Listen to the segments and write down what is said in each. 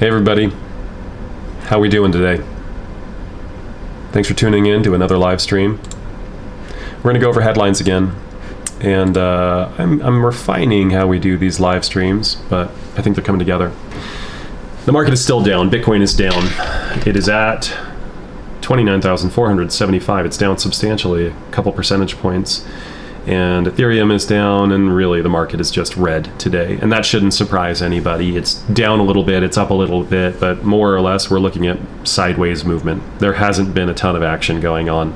Hey everybody, how we doing today? Thanks for tuning in to another live stream. We're going to go over headlines again, and I'm refining how we do these live streams, but I think they're coming together. The market is still down. Bitcoin is down. It is at 29,475. It's down substantially, a couple percentage points. And Ethereum is down, and really the market is just red today. And that shouldn't surprise anybody. It's down a little bit, it's up a little bit, but more or less we're looking at sideways movement. There hasn't been a ton of action going on.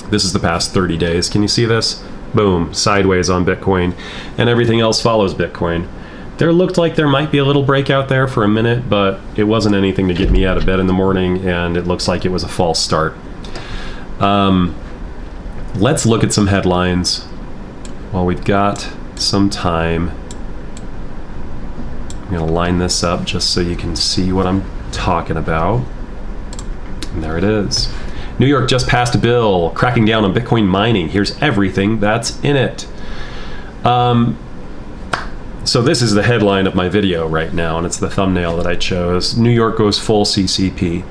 This is the past 30 days. Can you see this? Boom, sideways on Bitcoin, and everything else follows Bitcoin. There looked like there might be a little breakout there for a minute, but it wasn't anything to get me out of bed in the morning, and it looks like it was a false start. Let's look at some headlines while we've got some time. I'm going to line this up just so you can see what I'm talking about. And there it is. New York just passed a bill cracking down on Bitcoin mining. Here's everything that's in it. So this is the headline of my video right now, and it's the thumbnail that I chose. New York goes full CCP.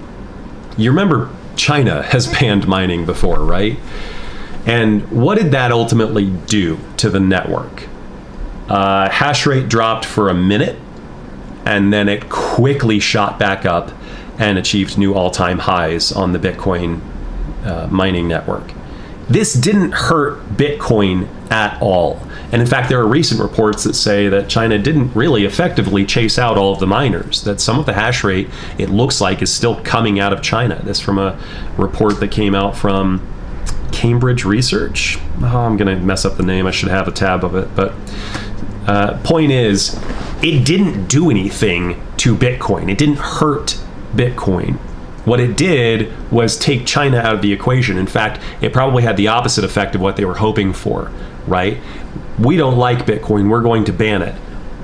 You remember China has banned mining before, right? And what did that ultimately do to the network? Hash rate dropped for a minute, and then it quickly shot back up and achieved new all-time highs on the Bitcoin mining network. This didn't hurt Bitcoin at all. And in fact, there are recent reports that say that China didn't really effectively chase out all of the miners, that some of the hash rate, it looks like, is still coming out of China. This from a report that came out from Cambridge Research. Oh, I'm going to mess up the name. I should have a tab of it. But point is, it didn't do anything to Bitcoin. It didn't hurt Bitcoin. What it did was take China out of the equation. In fact, it probably had the opposite effect of what they were hoping for, right? We don't like Bitcoin. We're going to ban it.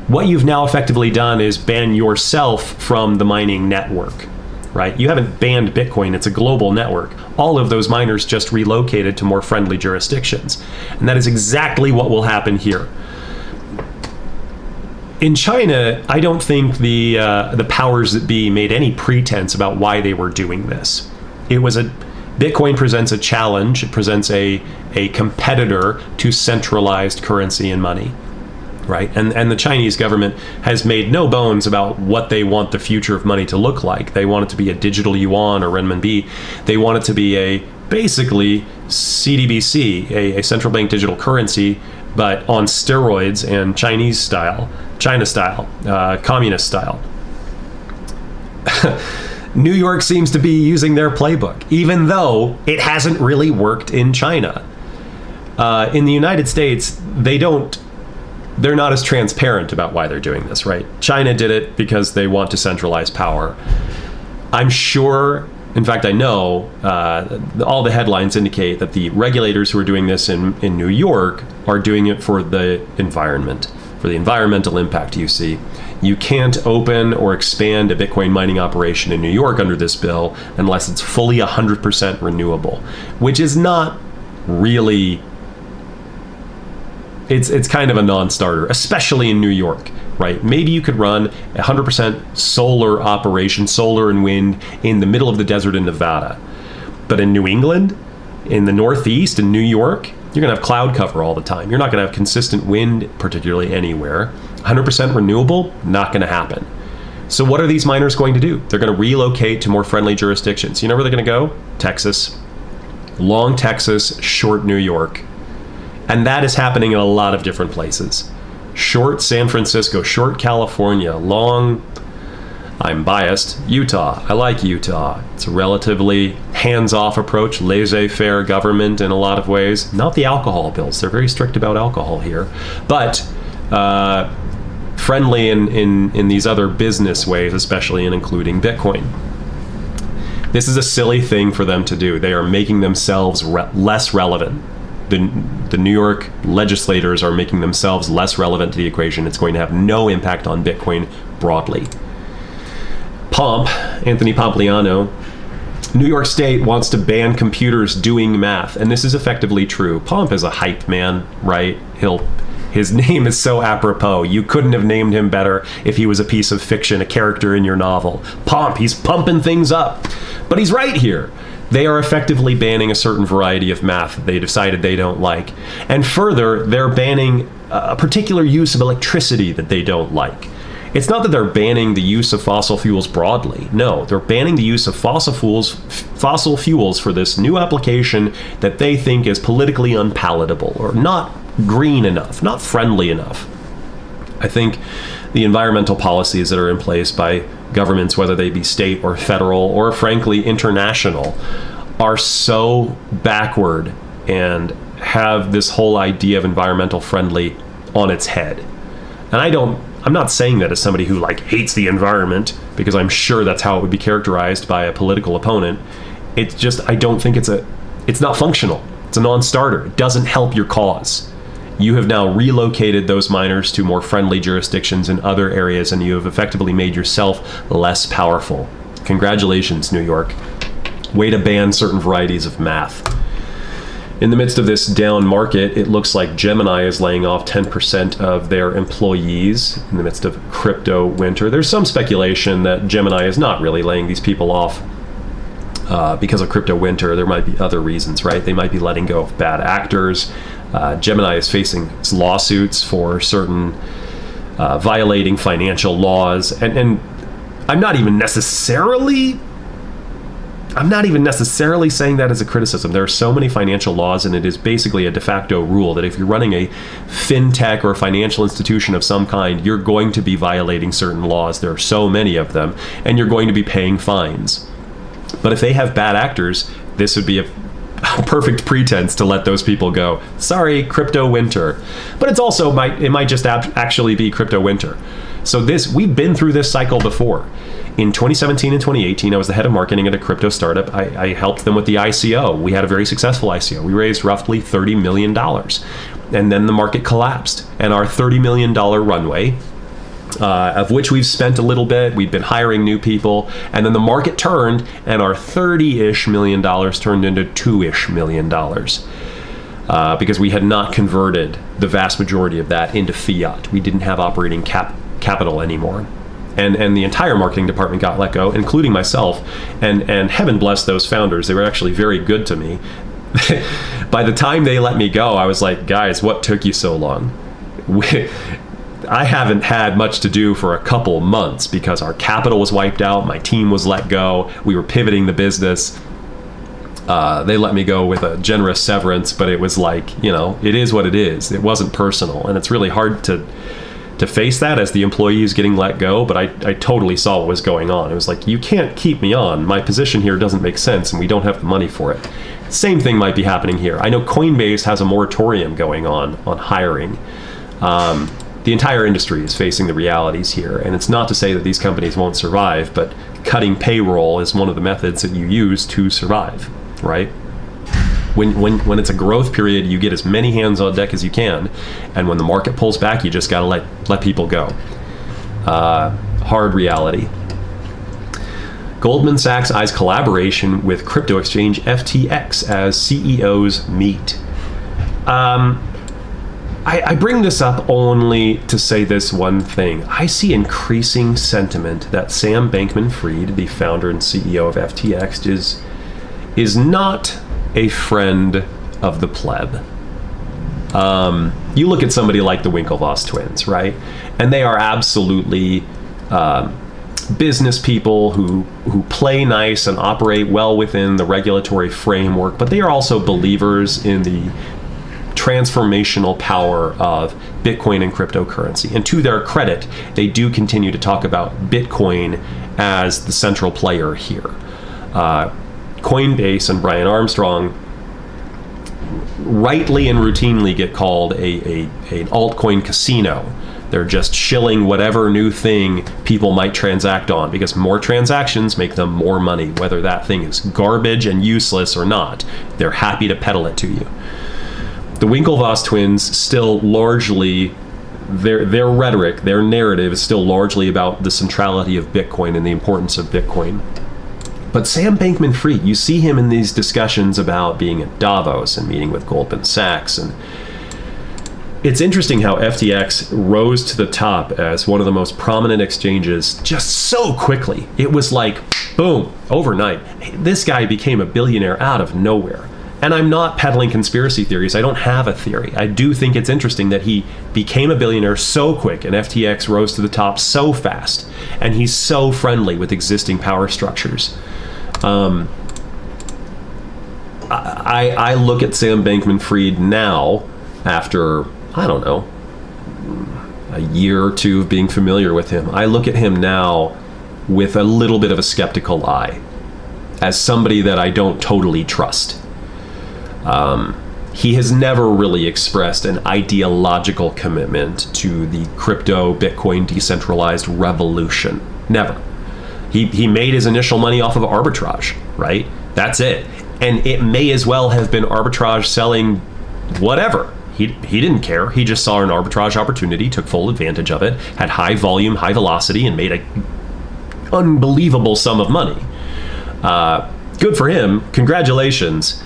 What you've now effectively done is ban yourself from the mining network, right? You haven't banned Bitcoin. It's a global network. All of those miners just relocated to more friendly jurisdictions. And that is exactly what will happen here. In China, I don't think the powers that be made any pretense about why they were doing this. Bitcoin presents a challenge. It presents a competitor to centralized currency and money, right? And the Chinese government has made no bones about what they want the future of money to look like. They want it to be a digital yuan or renminbi. They want it to be basically CDBC, a central bank digital currency, but on steroids and China style, communist style. New York seems to be using their playbook, even though it hasn't really worked in China. In the United States, they're not as transparent about why they're doing this, right? China did it because they want to centralize power. I'm sure, in fact, I know, all the headlines indicate that the regulators who are doing this in New York are doing it for the environment, for the environmental impact. You see, you can't open or expand a Bitcoin mining operation in New York under this bill unless it's fully 100% renewable, which is not really, it's kind of a non-starter, especially in New York, right? Maybe you could run 100% solar operation, solar and wind, in the middle of the desert in Nevada. But in New England, in the Northeast, in New York, you're going to have cloud cover all the time. You're not going to have consistent wind, particularly anywhere. 100% renewable, not going to happen. So what are these miners going to do? They're going to relocate to more friendly jurisdictions. You know where they're going to go? Texas. Long Texas, short New York. And that is happening in a lot of different places. Short San Francisco, short California, long, I'm biased, Utah. I like Utah. It's a relatively hands-off approach, laissez-faire government in a lot of ways. Not the alcohol bills. They're very strict about alcohol here. But friendly in these other business ways, especially in including Bitcoin. This is a silly thing for them to do. They are making themselves less relevant. The New York legislators are making themselves less relevant to the equation. It's going to have no impact on Bitcoin broadly. Anthony Pompliano, New York State wants to ban computers doing math, and this is effectively true. Pomp is a hype man, right? He'll His name is so apropos. You couldn't have named him better if he was a piece of fiction, a character in your novel. Pomp, he's pumping things up. But he's right here. They are effectively banning a certain variety of math that they decided they don't like. And further, they're banning a particular use of electricity that they don't like. It's not that they're banning the use of fossil fuels broadly. No, they're banning the use of fossil fuels for this new application that they think is politically unpalatable or not green enough, not friendly enough. I think the environmental policies that are in place by governments, whether they be state or federal or frankly international, are so backward and have this whole idea of environmental friendly on its head. And I'm not saying that as somebody who hates the environment, because I'm sure that's how it would be characterized by a political opponent. It's just, I don't think it's not functional. It's a non-starter. It doesn't help your cause. You have now relocated those miners to more friendly jurisdictions in other areas, and you have effectively made yourself less powerful. Congratulations, New York. Way to ban certain varieties of math. In the midst of this down market, it looks like Gemini is laying off 10% of their employees in the midst of crypto winter. There's some speculation that Gemini is not really laying these people off because of crypto winter. There might be other reasons, right? They might be letting go of bad actors. Gemini is facing lawsuits for certain violating financial laws, and I'm not even necessarily saying that as a criticism. There are so many financial laws, and it is basically a de facto rule that if you're running a fintech or a financial institution of some kind, you're going to be violating certain laws. There are so many of them, and you're going to be paying fines. But if they have bad actors, this would be a perfect pretense to let those people go. Sorry, crypto winter. But it's also it might just actually be crypto winter. So we've been through this cycle before. In 2017 and 2018, I was the head of marketing at a crypto startup. I helped them with the ICO. We had a very successful ICO. We raised roughly $30 million. And then the market collapsed. And our $30 million runway, of which we've spent a little bit, we've been hiring new people, and then the market turned, and our $30-ish million turned into $2-ish million. Because we had not converted the vast majority of that into fiat. We didn't have operating capital anymore. And the entire marketing department got let go, including myself. And heaven bless those founders. They were actually very good to me. By the time they let me go, I was like, guys, what took you so long? I haven't had much to do for a couple months because our capital was wiped out. My team was let go. We were pivoting the business. They let me go with a generous severance, but it was it is what it is. It wasn't personal. And it's really hard to face that as the employees getting let go, but I totally saw what was going on. It was like, you can't keep me on. My position here doesn't make sense, and we don't have the money for it. Same thing might be happening here. I know Coinbase has a moratorium going on hiring. The entire industry is facing the realities here, and it's not to say that these companies won't survive, but cutting payroll is one of the methods that you use to survive, right? When it's a growth period, you get as many hands on deck as you can, and when the market pulls back, you just got to let people go. Hard reality. Goldman Sachs eyes collaboration with crypto exchange FTX as CEOs meet. I bring this up only to say this one thing. I see increasing sentiment that Sam Bankman-Fried, the founder and CEO of FTX, is not a friend of the pleb. You look at somebody like the Winklevoss twins, right? And they are absolutely business people who play nice and operate well within the regulatory framework, but they are also believers in the transformational power of Bitcoin and cryptocurrency. And to their credit, they do continue to talk about Bitcoin as the central player here. Coinbase and Brian Armstrong rightly and routinely get called an altcoin casino. They're just shilling whatever new thing people might transact on, because more transactions make them more money, whether that thing is garbage and useless or not. They're happy to peddle it to you. The Winklevoss twins still largely, their rhetoric, their narrative is still largely about the centrality of Bitcoin and the importance of Bitcoin. But Sam Bankman-Fried, you see him in these discussions about being at Davos and meeting with Goldman Sachs, and it's interesting how FTX rose to the top as one of the most prominent exchanges just so quickly. It was like, boom, overnight. This guy became a billionaire out of nowhere. And I'm not peddling conspiracy theories. I don't have a theory. I do think it's interesting that he became a billionaire so quick and FTX rose to the top so fast. And he's so friendly with existing power structures. I look at Sam Bankman-Fried now, after, I don't know, a year or two of being familiar with him. I look at him now with a little bit of a skeptical eye, as somebody that I don't totally trust. He has never really expressed an ideological commitment to the crypto, Bitcoin, decentralized revolution. Never. He made his initial money off of arbitrage, right? That's it. And it may as well have been arbitrage selling whatever. He didn't care. He just saw an arbitrage opportunity, took full advantage of it, had high volume, high velocity, and made an unbelievable sum of money. Good for him. Congratulations.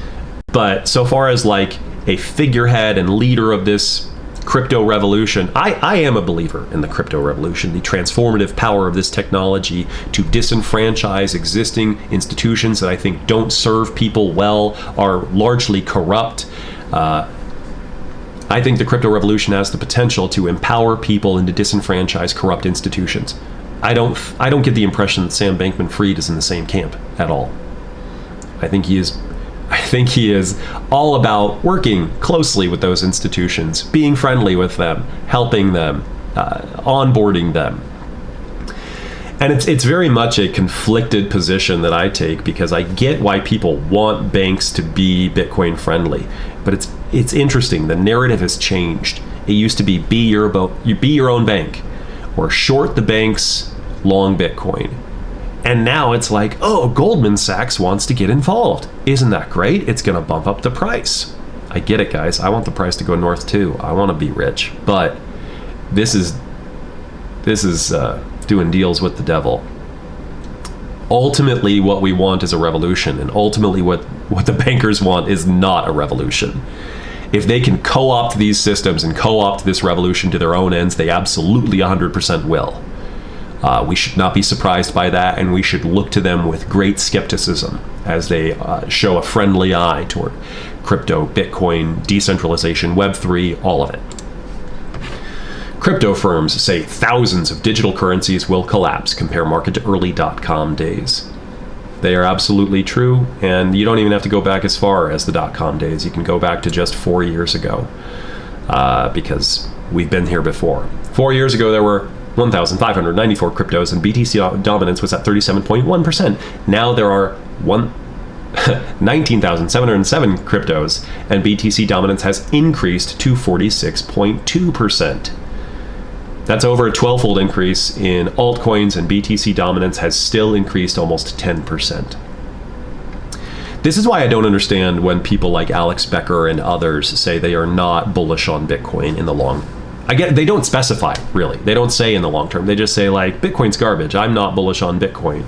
But so far as like a figurehead and leader of this crypto revolution, I am a believer in the crypto revolution, the transformative power of this technology to disenfranchise existing institutions that I think don't serve people well, are largely corrupt. I think the crypto revolution has the potential to empower people and to disenfranchise corrupt institutions. I don't get the impression that Sam Bankman-Fried is in the same camp at all. I think he is all about working closely with those institutions, being friendly with them, helping them, onboarding them. And it's very much a conflicted position that I take, because I get why people want banks to be Bitcoin friendly, but it's interesting. The narrative has changed. It used to be your own bank, or short the banks, long Bitcoin. And now it's like, oh, Goldman Sachs wants to get involved. Isn't that great? It's going to bump up the price. I get it, guys. I want the price to go north too. I want to be rich. But this is doing deals with the devil. Ultimately, what we want is a revolution. And ultimately, what the bankers want is not a revolution. If they can co-opt these systems and co-opt this revolution to their own ends, they absolutely 100% will. We should not be surprised by that, and we should look to them with great skepticism as they show a friendly eye toward crypto, Bitcoin, decentralization, Web3, all of it. Crypto firms say thousands of digital currencies will collapse. Compare market to early .com days. They are absolutely true, and you don't even have to go back as far as the .com days. You can go back to just 4 years ago, because we've been here before. 4 years ago, there were 1,594 cryptos, and BTC Dominance was at 37.1%. Now there are 19,707 cryptos, and BTC Dominance has increased to 46.2%. That's over a 12-fold increase in altcoins, and BTC Dominance has still increased almost 10%. This is why I don't understand when people like Alex Becker and others say they are not bullish on Bitcoin in the long. I get they don't specify, really. They don't say in the long term. They just say, like, Bitcoin's garbage. I'm not bullish on Bitcoin.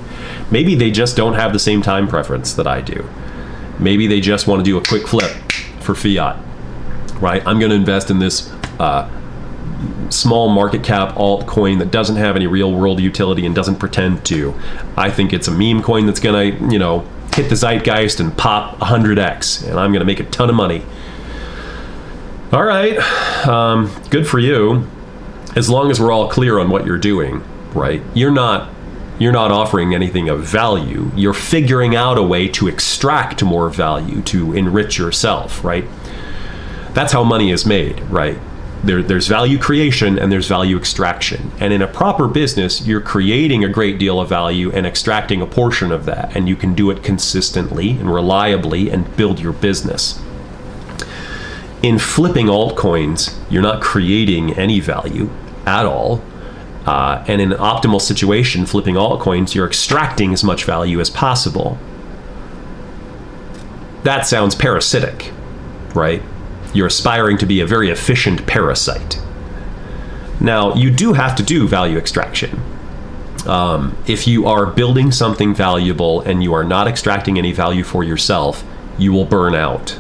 Maybe they just don't have the same time preference that I do. Maybe they just want to do a quick flip for fiat, right? I'm going to invest in this small market cap altcoin that doesn't have any real world utility and doesn't pretend to. I think it's a meme coin that's going to, hit the zeitgeist and pop 100x, and I'm going to make a ton of money. All right, good for you. As long as we're all clear on what you're doing, right? You're not offering anything of value. You're figuring out a way to extract more value, to enrich yourself, right? That's how money is made, right? There's value creation and there's value extraction. And in a proper business, you're creating a great deal of value and extracting a portion of that. And you can do it consistently and reliably and build your business. In flipping altcoins, you're not creating any value at all. And in an optimal situation, flipping altcoins, you're extracting as much value as possible. That sounds parasitic, right? You're aspiring to be a very efficient parasite. Now, you do have to do value extraction. If you are building something valuable and you are not extracting any value for yourself, you will burn out.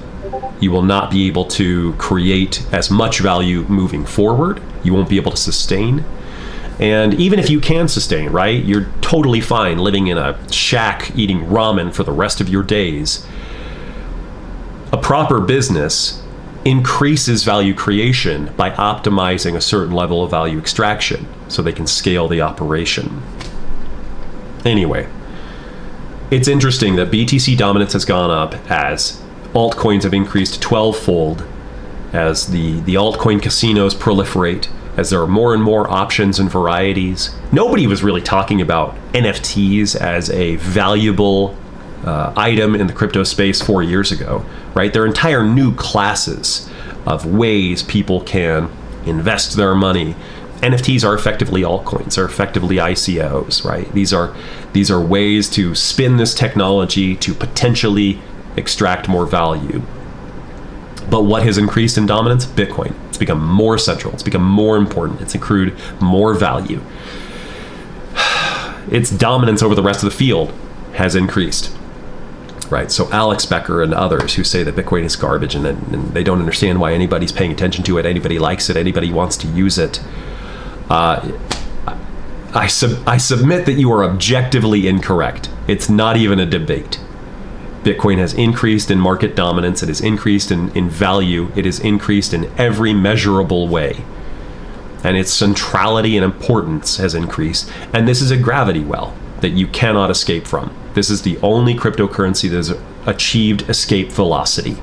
You will not be able to create as much value moving forward. You won't be able to sustain. And even if you can sustain, right, you're totally fine living in a shack eating ramen for the rest of your days. A proper business increases value creation by optimizing a certain level of value extraction so they can scale the operation. Anyway, it's interesting that BTC dominance has gone up as altcoins have increased 12-fold, as the altcoin casinos proliferate, as there are more and more options and varieties. Nobody was really talking about NFTs as a valuable item in the crypto space 4 years ago, right? There are entire new classes of ways people can invest their money. NFTs are effectively altcoins, are effectively ICOs, right? These are ways to spin this technology to potentially extract more value. But what has increased in dominance? Bitcoin. It's become more central. It's become more important. It's accrued more value. Its dominance over the rest of the field has increased, right? So Alex Becker and others who say that Bitcoin is garbage and they don't understand why anybody's paying attention to it, anybody likes it, anybody wants to use it. I submit that you are objectively incorrect. It's not even a debate. Bitcoin has increased in market dominance. It has increased in value. It has increased in every measurable way. And its centrality and importance has increased. And this is a gravity well that you cannot escape from. This is the only cryptocurrency that has achieved escape velocity.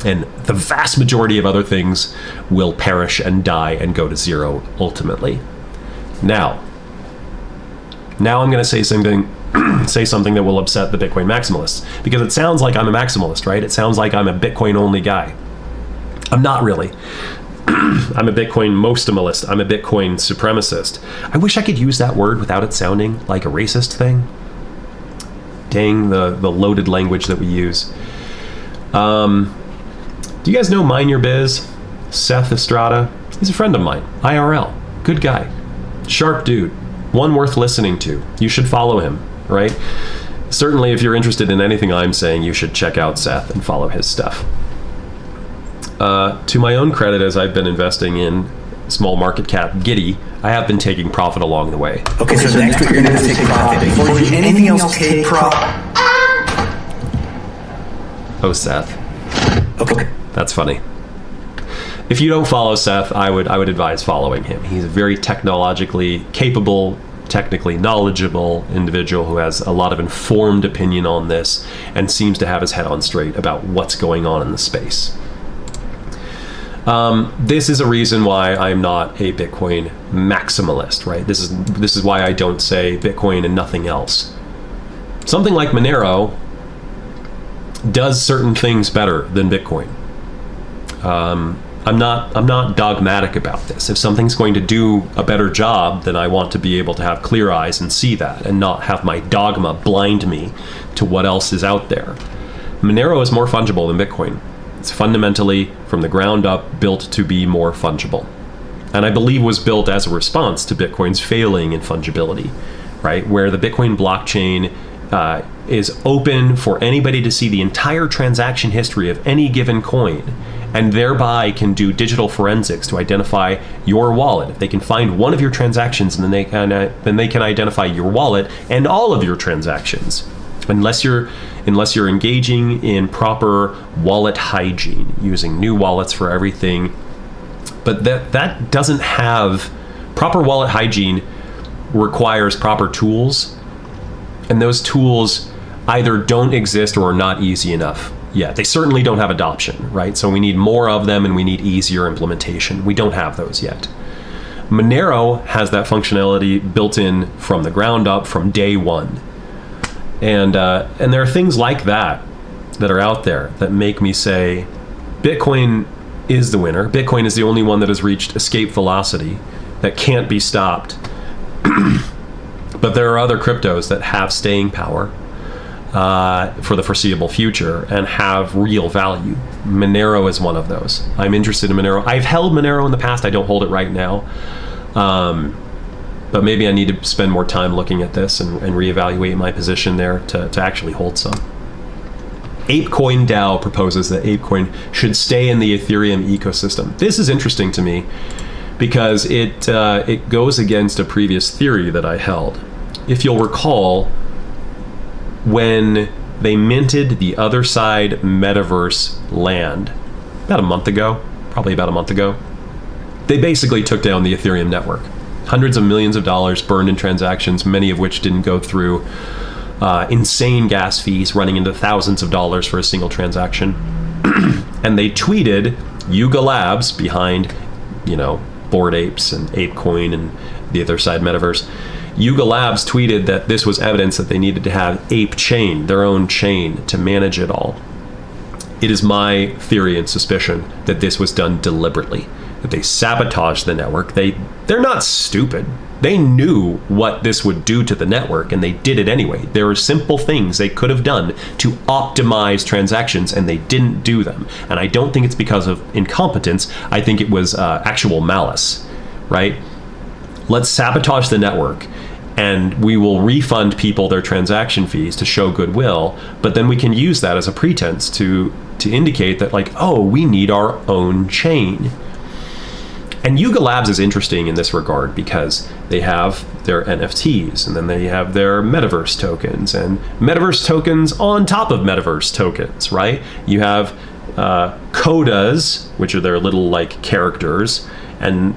And the vast majority of other things will perish and die and go to zero ultimately. Now I'm going to say something that will upset the Bitcoin maximalists, because it sounds like I'm a maximalist, right? It sounds like I'm a Bitcoin only guy. I'm not really. I'm a Bitcoin mostimalist. I'm a Bitcoin supremacist. I wish I could use that word without it sounding like a racist thing. Dang the loaded language that we use. Do you guys know Mind Your Biz? Seth Estrada? He's a friend of mine. IRL. Good guy. Sharp dude. One worth listening to. You should follow him, right? Certainly, if you're interested in anything I'm saying, you should check out Seth and follow his stuff. To my own credit, as I've been investing in small market cap Giddy, I have been taking profit along the way. Okay, so next week you're going to take profit. Before you do anything else, take profit. Oh, Seth. Okay. That's funny. If you don't follow Seth, I would advise following him. He's a very technologically capable, technically knowledgeable individual who has a lot of informed opinion on this and seems to have his head on straight about what's going on in the space. This is a reason why I'm not a Bitcoin maximalist, right? This is why I don't say Bitcoin and nothing else. Something like Monero does certain things better than Bitcoin. I'm not dogmatic about this. If something's going to do a better job, then I want to be able to have clear eyes and see that and not have my dogma blind me to what else is out there. Monero is more fungible than Bitcoin. It's fundamentally, from the ground up, built to be more fungible. And I believe was built as a response to Bitcoin's failing in fungibility, right? Where the Bitcoin blockchain is open for anybody to see the entire transaction history of any given coin, and thereby can do digital forensics to identify your wallet. If they can find one of your transactions, then they can identify your wallet and all of your transactions. Unless you're engaging in proper wallet hygiene, using new wallets for everything. But that doesn't have proper wallet hygiene, requires proper tools, and those tools either don't exist or are not easy enough yet. They certainly don't have adoption, right? So we need more of them and we need easier implementation. We don't have those yet. Monero has that functionality built in from the ground up, from day one. And there are things like that are out there that make me say Bitcoin is the winner. Bitcoin is the only one that has reached escape velocity that can't be stopped. But there are other cryptos that have staying power for the foreseeable future and have real value. Monero is one of those. I'm interested in Monero. I've held Monero in the past. I don't hold it right now. But maybe I need to spend more time looking at this and reevaluate my position there to actually hold some. Apecoin DAO proposes that Apecoin should stay in the Ethereum ecosystem. This is interesting to me because it goes against a previous theory that I held. If you'll recall, when they minted the Other Side metaverse land about a month ago, they basically took down the Ethereum network. Hundreds of millions of dollars burned in transactions, many of which didn't go through. Insane gas fees running into thousands of dollars for a single transaction. And they tweeted, Yuga Labs, behind, Bored Apes and Apecoin and the Other Side metaverse, Yuga Labs tweeted that this was evidence that they needed to have Ape Chain, their own chain, to manage it all. It is my theory and suspicion that this was done deliberately, that they sabotaged the network. They're not stupid. They knew what this would do to the network, and they did it anyway. There are simple things they could have done to optimize transactions, and they didn't do them. And I don't think it's because of incompetence. I think it was actual malice, right? Let's sabotage the network, and we will refund people their transaction fees to show goodwill, but then we can use that as a pretense to indicate that, we need our own chain. And Yuga Labs is interesting in this regard because they have their NFTs, and then they have their metaverse tokens, and metaverse tokens on top of metaverse tokens, right? You have codas, which are their little characters, and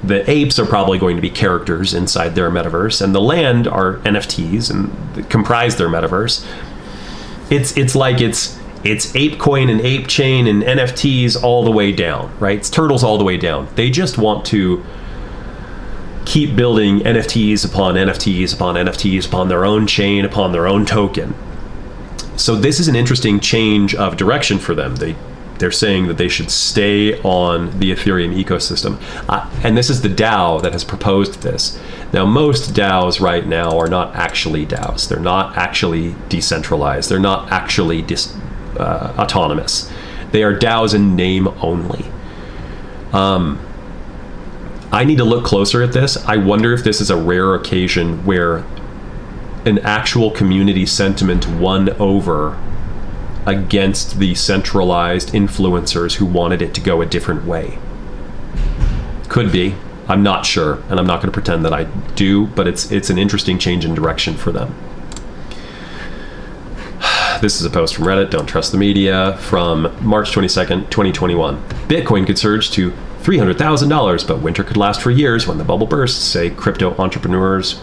the apes are probably going to be characters inside their metaverse, and the land are NFTs and comprise their metaverse. It's Apecoin and Ape Chain and NFTs all the way down, right? It's turtles all the way down. They just want to keep building NFTs upon NFTs upon NFTs upon their own chain, upon their own token. So this is an interesting change of direction for them. They're saying that they should stay on the Ethereum ecosystem. And this is the DAO that has proposed this. Now, most DAOs right now are not actually DAOs. They're not actually decentralized. They're not actually autonomous. They are DAOs in name only. I need to look closer at this. I wonder if this is a rare occasion where an actual community sentiment won over against the centralized influencers who wanted it to go a different way. Could be. I'm not sure, and I'm not going to pretend that I do, but it's an interesting change in direction for them. This is a post from Reddit, Don't Trust the Media, from March 22nd, 2021. Bitcoin could surge to $300,000, but winter could last for years when the bubble bursts, say crypto entrepreneurs.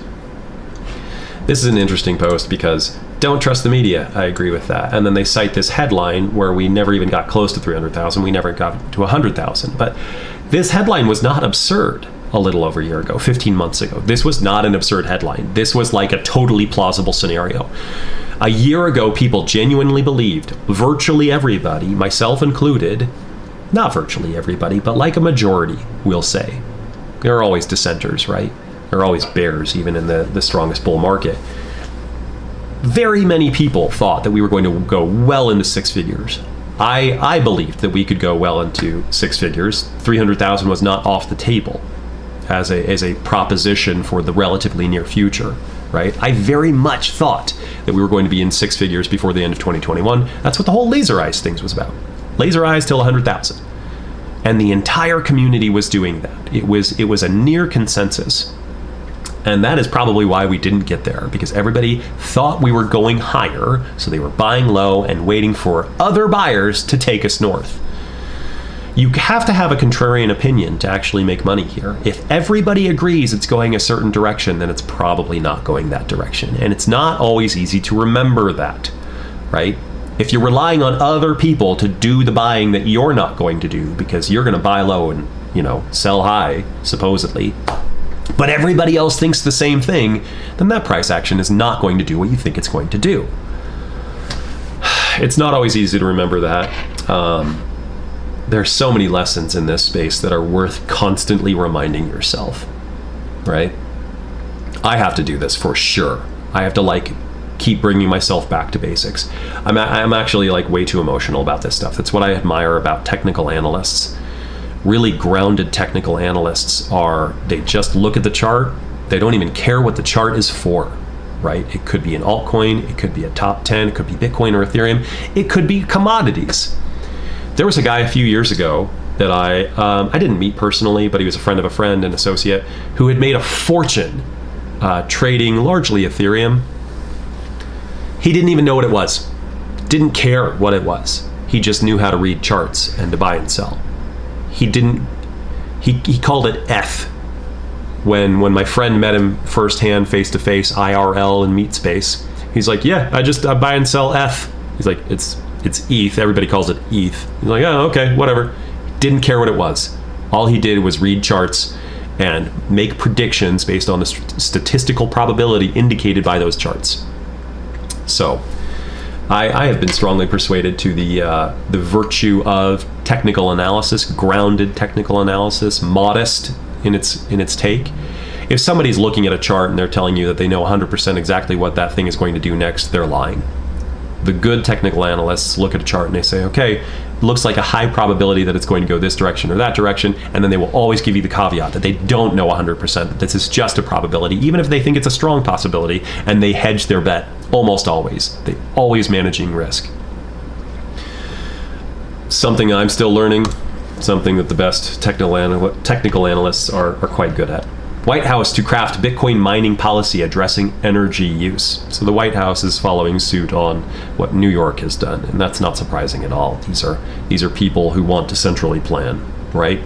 This is an interesting post because don't trust the media. I agree with that. And then they cite this headline where we never even got close to 300,000. We never got to 100,000. But this headline was not absurd a little over a year ago, 15 months ago. This was not an absurd headline. This was like a totally plausible scenario. A year ago, people genuinely believed, virtually everybody, myself included, not virtually everybody, but like a majority, we'll say. There are always dissenters, right? There are always bears, even in the strongest bull market. Very many people thought that we were going to go well into six figures. I believed that we could go well into six figures. 300,000 was not off the table as a proposition for the relatively near future, right? I very much thought that we were going to be in six figures before the end of 2021. That's what the whole Laser Eyes things was about. Laser Eyes till 100,000. And the entire community was doing that. It was a near consensus. And that is probably why we didn't get there, because everybody thought we were going higher, so they were buying low and waiting for other buyers to take us north. You have to have a contrarian opinion to actually make money here. If everybody agrees it's going a certain direction, then it's probably not going that direction. And it's not always easy to remember that, right? If you're relying on other people to do the buying that you're not going to do because you're going to buy low and, sell high, supposedly, but everybody else thinks the same thing, then that price action is not going to do what you think it's going to do. It's not always easy to remember that. There's so many lessons in this space that are worth constantly reminding yourself, right? I have to do this for sure. I have to keep bringing myself back to basics. I'm actually way too emotional about this stuff. That's what I admire about technical analysts. Really grounded technical analysts they just look at the chart. They don't even care what the chart is for. right? It could be an altcoin, it could be a top 10, it could be Bitcoin or Ethereum, it could be commodities. There was a guy a few years ago that I didn't meet personally, but he was a friend of a friend, an associate, who had made a fortune trading largely Ethereum. He didn't even know what it was. Didn't care what it was. He just knew how to read charts and to buy and sell. He called it ETH. When my friend met him firsthand, face to face, IRL and meet space, he's like, yeah, I buy and sell ETH. He's like, it's ETH. Everybody calls it ETH. He's like, oh, okay, whatever. Didn't care what it was. All he did was read charts and make predictions based on the statistical probability indicated by those charts. So I have been strongly persuaded to the virtue of technical analysis, grounded technical analysis, modest in its take. If somebody's looking at a chart and they're telling you that they know 100% exactly what that thing is going to do next, they're lying. The good technical analysts look at a chart and they say, okay, it looks like a high probability that it's going to go this direction or that direction, and then they will always give you the caveat that they don't know 100%, that this is just a probability, even if they think it's a strong possibility, and they hedge their bet almost always. They're always managing risk. Something I'm still learning, something that the best technical analysts are quite good at. White House to craft Bitcoin mining policy addressing energy use. So the White House is following suit on what New York has done, and that's not surprising at all. These are people who want to centrally plan, right?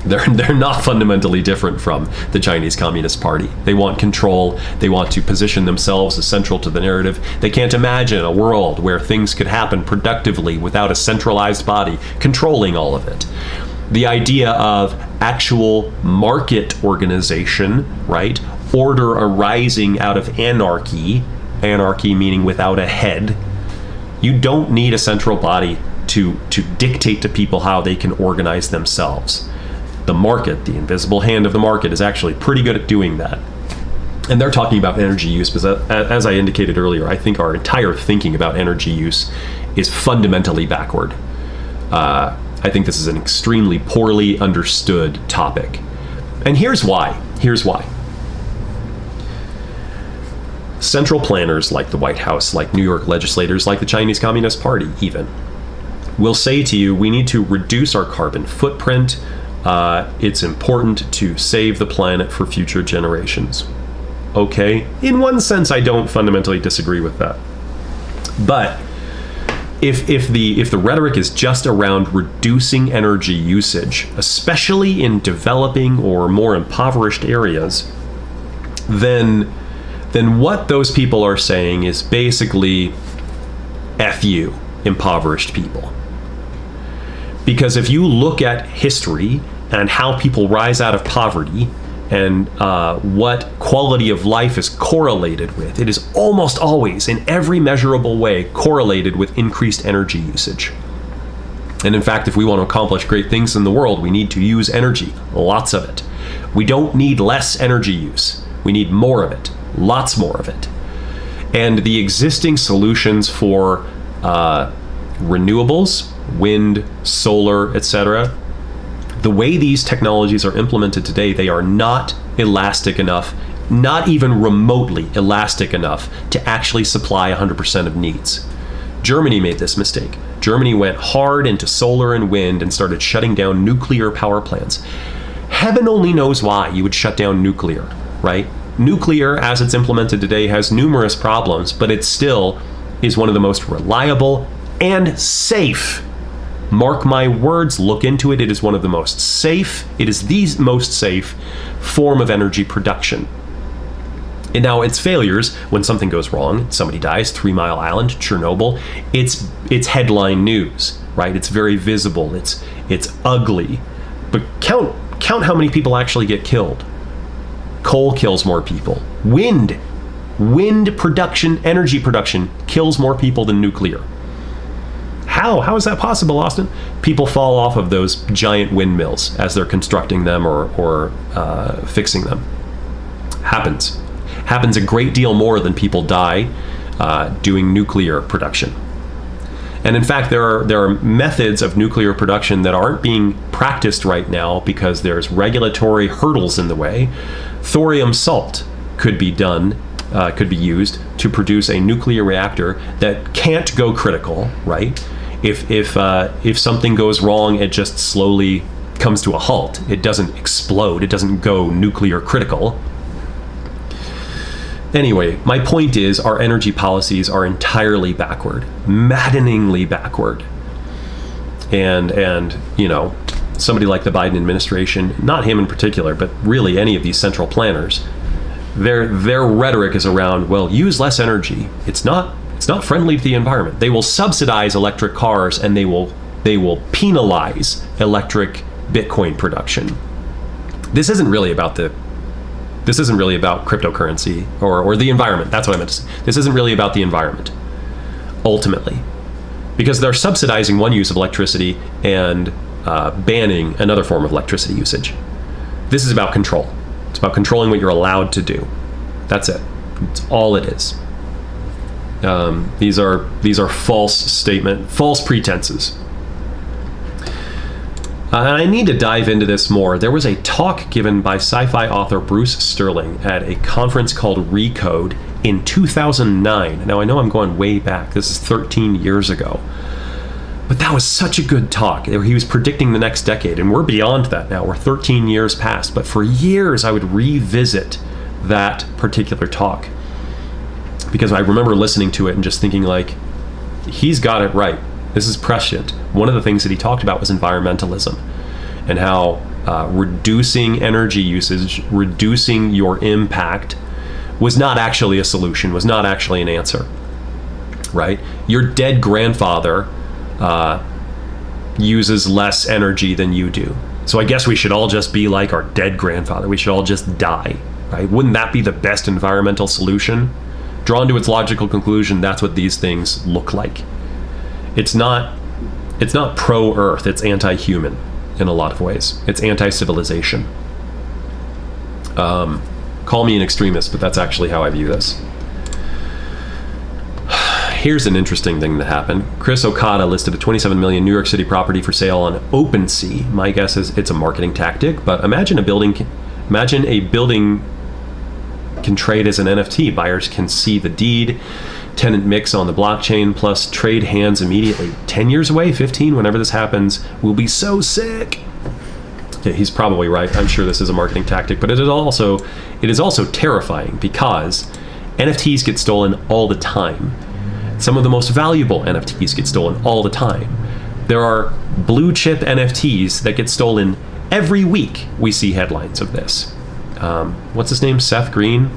They're not fundamentally different from the Chinese Communist Party. They want control. They want to position themselves as central to the narrative. They can't imagine a world where things could happen productively without a centralized body controlling all of it. The idea of actual market organization, right? Order arising out of anarchy meaning without a head. You don't need a central body to dictate to people how they can organize themselves. The market, the invisible hand of the market, is actually pretty good at doing that. And they're talking about energy use because, as I indicated earlier, I think our entire thinking about energy use is fundamentally backward. I think this is an extremely poorly understood topic. And here's why. Central planners like the White House, like New York legislators, like the Chinese Communist Party even, will say to you, we need to reduce our carbon footprint. It's important to save the planet for future generations. Okay, in one sense, I don't fundamentally disagree with that. But if the rhetoric is just around reducing energy usage, especially in developing or more impoverished areas, then what those people are saying is basically F you, impoverished people. Because if you look at history and how people rise out of poverty and what quality of life is correlated with, it is almost always, in every measurable way, correlated with increased energy usage. And in fact, if we want to accomplish great things in the world, we need to use energy, lots of it. We don't need less energy use. We need more of it, lots more of it. And the existing solutions for renewables, wind, solar, etc., the way these technologies are implemented today, they are not elastic enough, not even remotely elastic enough to actually supply 100% of needs. Germany made this mistake. Germany went hard into solar and wind and started shutting down nuclear power plants. Heaven only knows why you would shut down nuclear, right? Nuclear, as it's implemented today, has numerous problems, but it still is one of the most reliable and safe. Mark my words, look into it. It is one of the most safe, it is the most safe form of energy production. And now its failures, when something goes wrong, somebody dies, 3 Mile Island, Chernobyl, it's headline news, right? It's very visible, it's ugly. But count how many people actually get killed. Coal kills more people. Wind production, energy production kills more people than nuclear. How is that possible, Austin? People fall off of those giant windmills as they're constructing them or fixing them. Happens a great deal more than people die doing nuclear production. And in fact, there are methods of nuclear production that aren't being practiced right now because there's regulatory hurdles in the way. Thorium salt could be done could be used to produce a nuclear reactor that can't go critical, right? If something goes wrong, it just slowly comes to a halt. It doesn't explode. It doesn't go nuclear critical. Anyway, my point is our energy policies are entirely backward, maddeningly backward. And you know, somebody like the Biden administration, not him in particular, but really any of these central planners, their rhetoric is around, well, use less energy. It's not friendly to the environment. They will subsidize electric cars, and they will penalize electric Bitcoin production. This isn't really about cryptocurrency or the environment. That's what I meant to say. This isn't really about the environment, ultimately, because they're subsidizing one use of electricity and banning another form of electricity usage. This is about control. It's about controlling what you're allowed to do. That's it. It's all it is. These are false pretenses. And I need to dive into this more. There was a talk given by sci-fi author Bruce Sterling at a conference called Recode in 2009. Now, I know I'm going way back. This is 13 years ago. But that was such a good talk. He was predicting the next decade, and we're beyond that now. We're 13 years past. But for years, I would revisit that particular talk because I remember listening to it and just thinking, like, he's got it right. This is prescient. One of the things that he talked about was environmentalism and how reducing energy usage, reducing your impact was not actually a solution, was not actually an answer, right? Your dead grandfather uses less energy than you do. So I guess we should all just be like our dead grandfather. We should all just die, right? Wouldn't that be the best environmental solution? Drawn to its logical conclusion, that's what these things look like. It's not pro-Earth, it's anti-human in a lot of ways. It's anti-civilization. Call me an extremist, but that's actually how I view this. Here's an interesting thing that happened. Chris Okada listed a 27 million New York City property for sale on OpenSea. My guess is it's a marketing tactic, but imagine a building can trade as an NFT. Buyers can see the deed, tenant mix on the blockchain, plus trade hands immediately. 10 years away, 15, whenever this happens, we'll be so sick. Yeah, he's probably right. I'm sure this is a marketing tactic, but it is also terrifying because NFTs get stolen all the time. Some of the most valuable NFTs get stolen all the time. There are blue chip NFTs that get stolen every week. We see headlines of this. What's his name? Seth Green,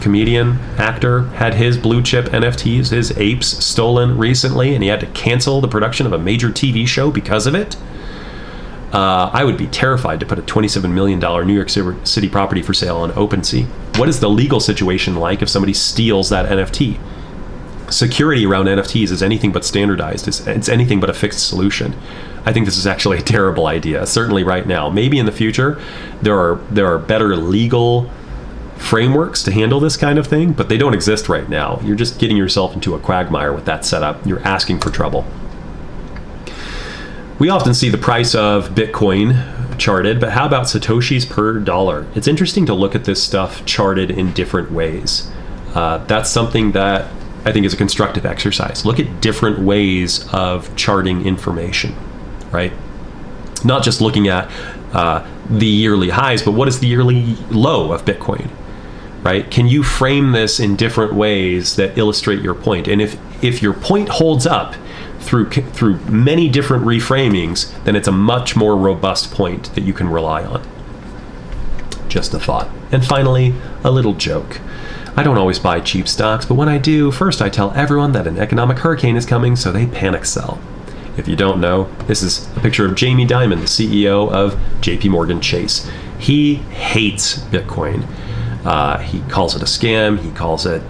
comedian, actor, had his blue chip NFTs, his apes, stolen recently, and he had to cancel the production of a major TV show because of it. I would be terrified to put a $27 million New York City property for sale on OpenSea. What is the legal situation like if somebody steals that NFT? Security around NFTs is anything but standardized. It's anything but a fixed solution. I think this is actually a terrible idea, certainly right now. Maybe in the future, there are better legal frameworks to handle this kind of thing, but they don't exist right now. You're just getting yourself into a quagmire with that setup. You're asking for trouble. We often see the price of Bitcoin charted, but how about Satoshis per dollar? It's interesting to look at this stuff charted in different ways. That's something that I think is a constructive exercise. Look at different ways of charting information, right? Not just looking at the yearly highs, but what is the yearly low of Bitcoin, right? Can you frame this in different ways that illustrate your point? And if your point holds up through many different reframings, then it's a much more robust point that you can rely on. Just a thought. And finally, a little joke. I don't always buy cheap stocks, but when I do, first I tell everyone that an economic hurricane is coming, so they panic sell. If you don't know, this is a picture of Jamie Dimon, the CEO of JP Morgan Chase. He hates Bitcoin. He calls it a scam. He calls it,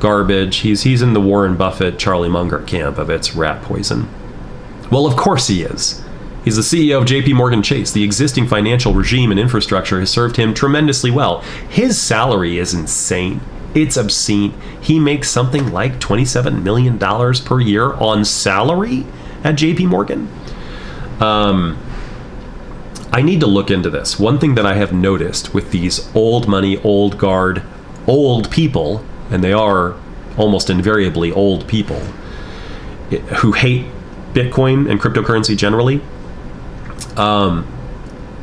garbage. He's in the Warren Buffett, Charlie Munger camp of it's rat poison. Well, of course he is. He's the CEO of JP Morgan Chase. The existing financial regime and infrastructure has served him tremendously well. His salary is insane. It's obscene. He makes something like $27 million per year on salary at JP Morgan. I need to look into this. One thing that I have noticed with these old money, old guard old people, and they are almost invariably old people, who hate Bitcoin and cryptocurrency generally,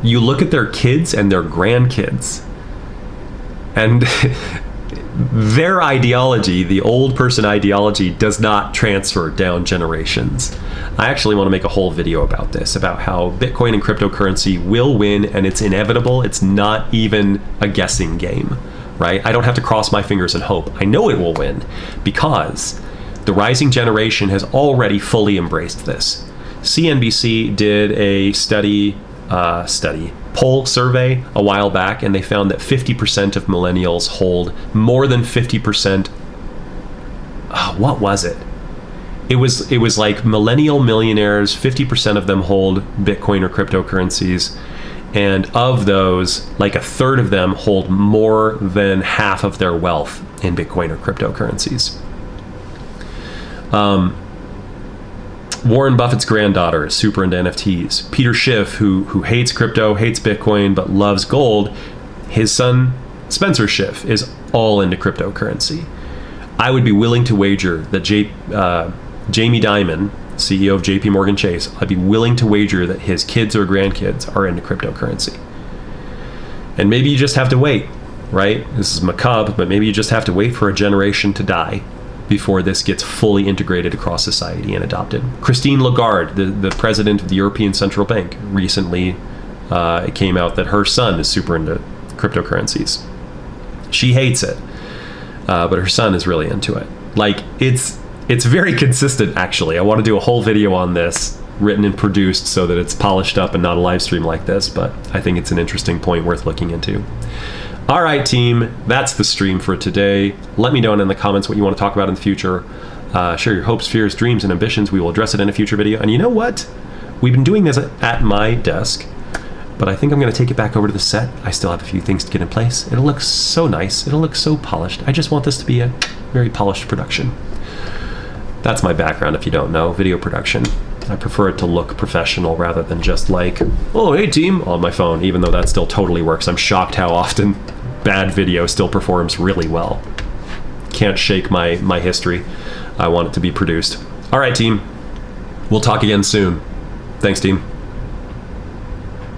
you look at their kids and their grandkids, and their ideology, the old person ideology, does not transfer down generations. I actually want to make a whole video about this, about how Bitcoin and cryptocurrency will win, and it's inevitable. It's not even a guessing game, right? I don't have to cross my fingers and hope. I know it will win because the rising generation has already fully embraced this. CNBC did a poll survey a while back, and they found that 50% of millennials hold more than 50%. What was it? It was like millennial millionaires, 50% of them hold Bitcoin or cryptocurrencies, and of those, like a third of them hold more than half of their wealth in Bitcoin or cryptocurrencies. Warren Buffett's granddaughter is super into NFTs. Peter Schiff, who hates crypto, hates Bitcoin, but loves gold, his son, Spencer Schiff, is all into cryptocurrency. I would be willing to wager that Jamie Dimon, CEO of JP Morgan Chase, I'd be willing to wager that his kids or grandkids are into cryptocurrency. And maybe you just have to wait, right? This is macabre, but maybe you just have to wait for a generation to die before this gets fully integrated across society and adopted. Christine Lagarde, the president of the European Central Bank, recently it came out that her son is super into cryptocurrencies. She hates it, but her son is really into it. Like, it's very consistent, actually. I want to do a whole video on this, written and produced so that it's polished up and not a live stream like this, but I think it's an interesting point worth looking into. All right, team, that's the stream for today. Let me know in the comments what you want to talk about in the future. Share your hopes, fears, dreams, and ambitions. We will address it in a future video. And you know what? We've been doing this at my desk, but I think I'm going to take it back over to the set. I still have a few things to get in place. It'll look so nice. It'll look so polished. I just want this to be a very polished production. That's my background, if you don't know, video production. I prefer it to look professional rather than just like, oh, hey, team, on my phone, even though that still totally works. I'm shocked how often bad video still performs really well. Can't shake my history. I want it to be produced. All right, team. We'll talk again soon. Thanks, team.